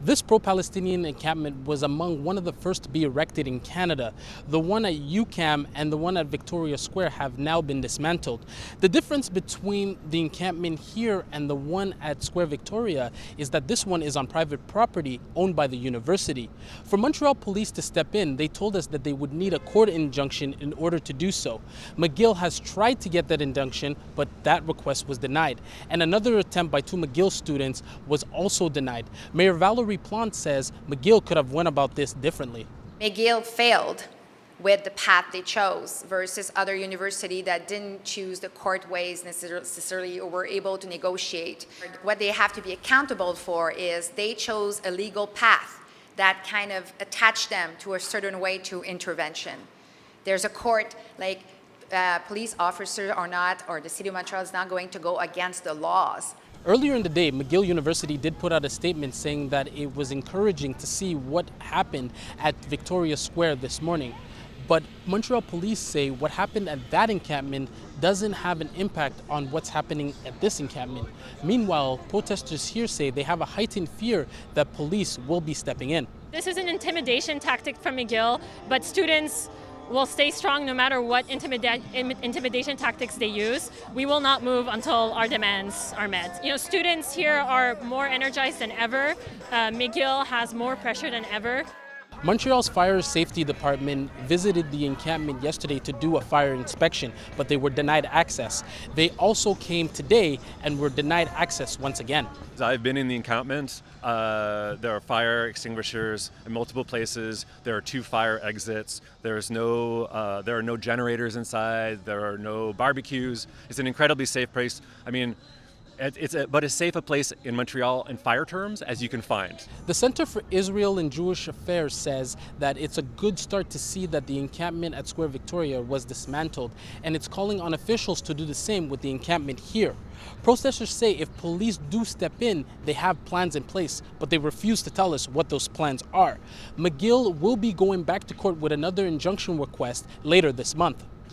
This pro-Palestinian encampment was among one of the first to be erected in Canada. The one at UQAM and the one at Victoria Square have now been dismantled. The difference between the encampment here and the one at Square Victoria is that this one is on private property owned by the university. For Montreal police to step in, they told us that they would need a court injunction in order to do so. McGill has tried to get that injunction, but that request was denied. And another attempt by two McGill students was also denied. Mayor Valerie Plante says McGill could have went about this differently. McGill failed with the path they chose versus other universities that didn't choose the court ways necessarily or were able to negotiate. What they have to be accountable for is they chose a legal path that kind of attached them to a certain way to intervention. There's a court, like police officers or not, or the city of Montreal is not going to go against the laws. Earlier in the day, McGill University did put out a statement saying that it was encouraging to see what happened at Victoria Square this morning. But Montreal police say what happened at that encampment doesn't have an impact on what's happening at this encampment. Meanwhile, protesters here say they have a heightened fear that police will be stepping in. This is an intimidation tactic from McGill, but students will stay strong no matter what intimidation tactics they use. We will not move until our demands are met. Students here are more energized than ever. McGill has more pressure than ever. Montreal's Fire Safety Department visited the encampment yesterday to do a fire inspection, but they were denied access. They also came today and were denied access once again. I've been in the encampment. There are fire extinguishers in multiple places. There are 2 fire exits. There are no generators inside. There are no barbecues. It's an incredibly safe place. It's about as safe a place in Montreal in fire terms as you can find. The Center for Israel and Jewish Affairs says that it's a good start to see that the encampment at Square Victoria was dismantled, and it's calling on officials to do the same with the encampment here. Protesters say if police do step in, they have plans in place, but they refuse to tell us what those plans are. McGill will be going back to court with another injunction request later this month.